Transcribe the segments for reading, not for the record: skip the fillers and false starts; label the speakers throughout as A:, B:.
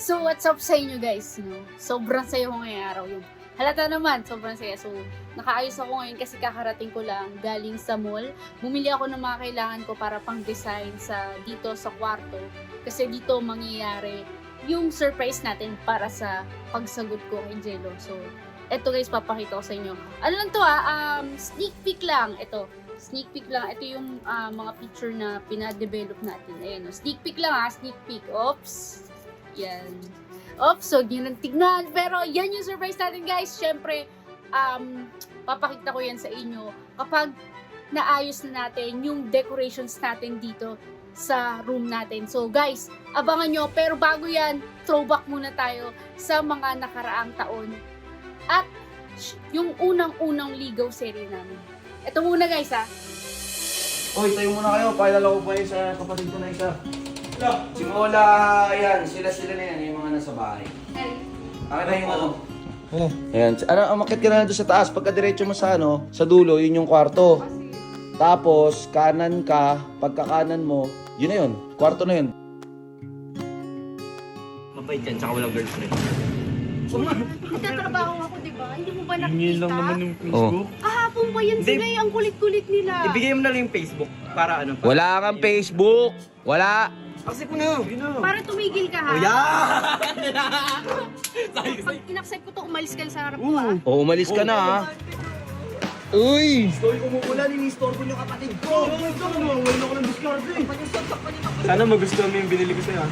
A: So, what's up sa inyo guys? No? Sobrang saya ko ngayong araw yung. Halata naman, sobrang saya. So, nakaayos ako ngayon kasi kakarating ko lang galing sa mall. Bumili ako ng mga kailangan ko para pang design dito sa kwarto. Kasi dito mangyayari yung surprise natin para sa pagsagot ko kay Jello. So, eto guys, papakita ko sa inyo. Ano lang to sneak peek lang. Ito, sneak peek lang. Ito yung mga picture na pinadevelop natin. Ayan, sneak peek lang sneak peek. Oops. Yan. Oops, so yun ang tignan. Pero yan yung surprise natin guys. Syempre, papakita ko yan sa inyo kapag naayos na natin yung decorations natin dito sa room natin. So guys, abangan nyo. Pero bago yan, throwback muna tayo sa mga nakaraang taon. At yung unang-unang ligaw serie namin. Ito muna guys
B: Hoy, tayo muna kayo. Pakilala ko pa sa kapatid ko na isa. Si Mola, yan. Sila na yan. Yung mga nasa bahay. Akin na yung ano. Ayan. Umakit ka na doon sa taas. Pagka-diretso mo sa sa dulo, yun yung kwarto. Tapos, kanan ka. Pagka-kanan mo, yun na yun. Kwarto na yun.
C: Mabait yan, tsaka walang girlfriend.
A: Nagtatrabaho ako, di ba? Hindi mo ba nakikita?
C: Hingin lang naman yung Facebook.
A: Kahapon pa yan sila ang kulit-kulit nila.
C: Ibigay mo na lang yung Facebook para ano pa.
B: Wala kang Facebook. Wala.
C: Accept ko na. Yun na.
A: Para tumigil ka ha.
C: Oh, yeah!
A: Pag inaccept ko to, umalis ka sa harap ko ha.
B: O, umalis ka na ha. Uy!
C: Story ko muna, ni-store ko yung kapatid ko. Ngayon ako ng discard eh. Sana magustuhan mo yung binili ko sa'yo.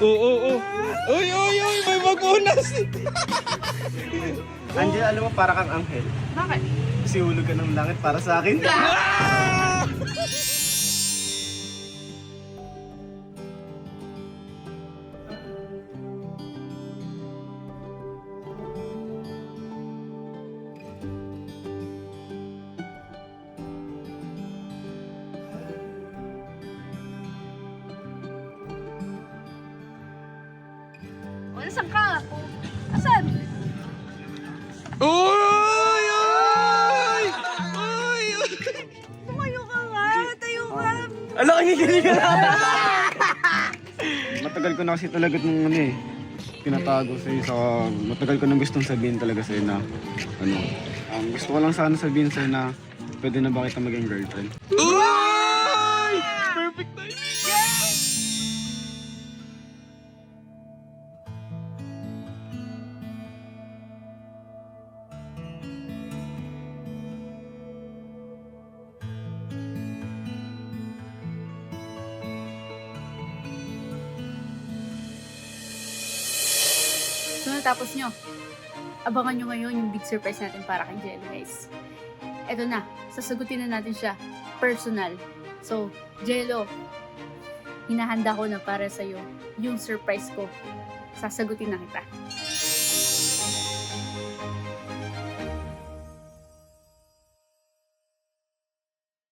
B: Oo. Uy! May magunas!
C: Angel, alam mo, para kang anghel.
A: Bakit?
C: Kasi hulog ka ng langit para sa akin.
A: O, nasan ka? Asan?
B: Uy!
A: Tumayo ka nga. Tayo ka.
C: Ala, kinikilig ka na! Matagal ko na kasi talaga nung pinatago sa'yo sa matagal ko nang gustong sabihin talaga sa'yo na gusto ko lang sana sabihin sa'yo na pwede na ba kita maging girlfriend?
B: Uy! Perfect timing!
A: So, natapos nyo. Abangan nyo ngayon yung big surprise natin para kay Jello, guys. Eto na, sasagutin na natin siya. Personal. So, Jello, hinahanda ko na para sa'yo yung surprise ko. Sasagutin na kita.